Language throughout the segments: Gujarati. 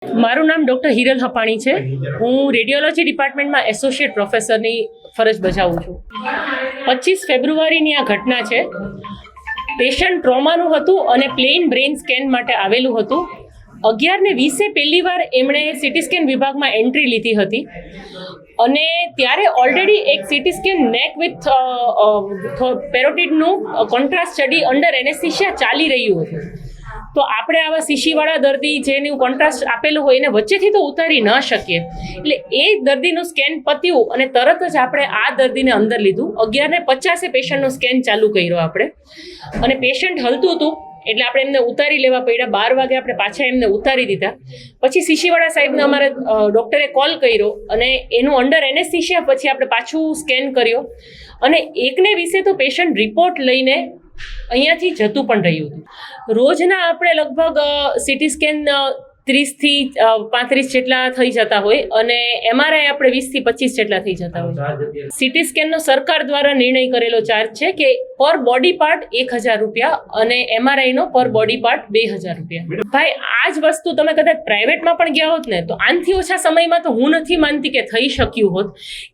મારું નામ ડૉક્ટર હિરલ હપાણી છે. હું રેડિયોલોજી ડિપાર્ટમેન્ટમાં એસોસિએટ પ્રોફેસરની ફરજ બજાવું છું. 25 ફેબ્રુઆરીની આ ઘટના છે. પેશન્ટ ટ્રોમાનું હતું અને પ્લેન બ્રેઇન સ્કેન માટે આવેલું હતું. 11:20 પહેલી વાર એમણે સિટી સ્કેન વિભાગમાં એન્ટ્રી લીધી હતી અને ત્યારે ઓલરેડી એક સિટી સ્કેન નેક વિથ પેરોટિડનું કોન્ટ્રાસ્ટ સ્ટડી અંડર એનેસ્થેસિયા ચાલી રહ્યું હતું. તો આપણે આવા શીશીવાળા દર્દી જેનું કોન્ટ્રાસ્ટ આપેલું હોય એને વચ્ચેથી તો ઉતારી ન શકીએ. એટલે એ દર્દીનું સ્કેન પત્યું અને તરત જ આપણે આ દર્દીને અંદર લીધું. 11:50 પેશન્ટનો સ્કેન ચાલુ કર્યો આપણે અને પેશન્ટ હલતું હતું એટલે આપણે એમને ઉતારી લેવા પડ્યા. 12 વાગે આપણે પાછા એમને ઉતારી દીધા. પછી શીશીવાળા સાહેબને અમારે ડૉક્ટરે કોલ કર્યો અને એનું અંડર એનેસ્થેસિયા પછી આપણે પાછું સ્કેન કર્યો અને 1:20 તો પેશન્ટ રિપોર્ટ લઈને અહીંયાથી જતું પણ રહ્યું હતું. રોજના આપણે લગભગ સિટી સ્કેન 30 થી 35 જેટલા થઈ જતા હોય અને એમઆરઆઈ આપણે 20 થી 25 જેટલા થઈ જતા હોય. સિટી સ્કેનનો સરકાર દ્વારા નિર્ણય કરેલો ચાર્જ છે કે પર બોડી પાર્ટ 1000 રૂપિયા અને એમઆરઆઈનો પર બોડી પાર્ટ 2000 રૂપિયા. ભાઈ આ જ વસ્તુ તમે કદાચ પ્રાઇવેટમાં પણ ગયા હોત ને તો આનાથી ઓછા સમયમાં તો હું નથી માનતી કે થઈ શક્યું હોત,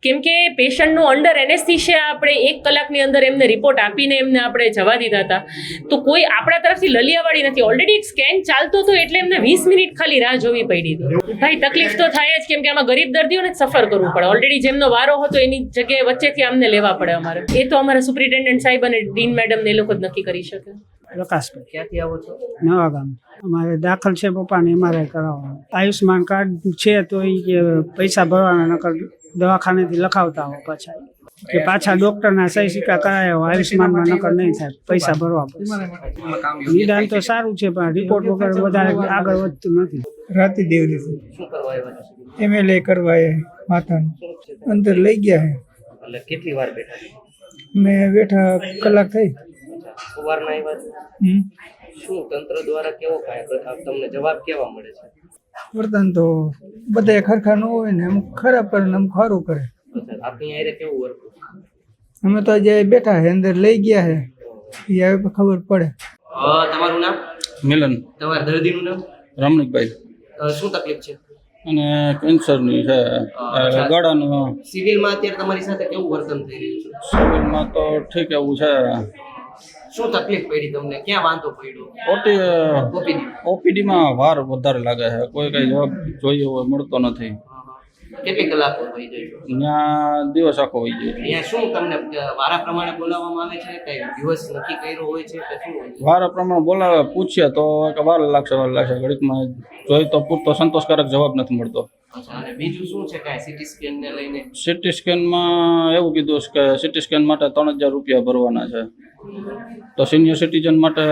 કેમ કે પેશન્ટનું અંડર એનેસ્થેસિયા આપણે 1 કલાકની અંદર એમને રિપોર્ટ આપીને એમને આપણે જવા દીધા હતા. તો કોઈ આપણા તરફથી લલિયાવાળી નથી. ઓલરેડી સ્કેન ચાલતો હતો એટલે એમને 20 મિનિટ ખાલી રાહ જોવી પડી હતી. ભાઈ તકલીફ તો થાય જ, કેમ કે આમાં ગરીબ દર્દીઓને જ સફર કરવું પડે. ઓલરેડી જેમનો વારો હતો એની જગ્યાએ વચ્ચેથી અમને લેવા પડે. અમારે એ તો અમારા સુપ્રિન્ટેન્ડન્ટ સાહેબ અને ડીન મેડમ ને એ લોકો જ નક્કી કરી શકે. પ્રકાશભાઈ, ક્યાંથી આવો છો? નવા ગામ. અમારે દાખલ છે પપ્પાને એમઆરઆઈ કરાવવાનું. આયુષ્માન કાર્ડ છે તો એ કે પૈસા ભરવાના, નકર દવાખાનેથી લખાવતા હો પાછા કે પાછા ડૉક્ટરના સહી સિક્કા કરાયા હોય. આયુષ્માનમાં નકર નહીં થાય, પૈસા ભરવા પડે. નિદાન તો સારું છે પણ રિપોર્ટ વગર વધારે આગળ વધતું નથી. રાતી દેવરી શું કરવા આવ્યા છો? એમએલએ કરવા એ માતાનું અંદર લઈ ગયા હે. એટલે કેટલી વાર બેઠા છો? મેં બેઠા કલાક થઈ. સવારના આવ્યા છો? શું તંત્ર દ્વારા કેવો કાંઈ તમને જવાબ કેવા મળે છે? વર્તન તો બધા ખરખા ન હોય ને, અમુક ખરાબ કરે ને અમુક સારું કરે. આપણી આરે કેવું વર્તું? અમે તો આજે બેઠા હે, અંદર લઈ ગયા હે, એ હવે ખબર પડે. તમારું નામ? મિલન. તમારા દર્દીનું નામ? રમણીકભાઈ. શું તકલીફ છે? અને કેન્સરની છે, ગળાનું. સિવિલમાં અત્યારે તમારી સાથે કેવું વર્તન થઈ રહ્યું છે? સિવિલમાં તો ઠીક એવું છે. શું તકલીફ પડી તમને? ક્યાં વાંધો પડ્યો? ઓપીડીમાં વાર વધારે લાગે છે. કોઈ કઈ જવાબ જોઈએ હોય મળતો નથી. કેટલી કલાકો થઈ જાય? ત્યાં દિવસ આખો હોય છે. અહીંયા શું તમને વારા પ્રમાણે બોલાવવામાં આવે છે? કઈ દિવસ નક્કી કર્યો હોય છે કે શું હોય છે? વાર પ્રમાણે બોલાવે, પૂછીએ તો કે વાર લાગશે. ઘડીકમાં જોઈએ તો પૂરતો સંતોષકારક જવાબ નથી મળતો. અને બીજું શું છે કાંઈ સિટી સ્કેન ને લઈને? સિટી સ્કેનમાં એવું કીધું છે કે સિટી સ્કેન માટે 3000 રૂપિયા ભરવાના છે. તો સિનિયર સિટીઝન માટે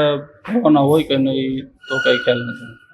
ભરવાના હોય કે નહીં તો કંઈ ખ્યાલ નથી.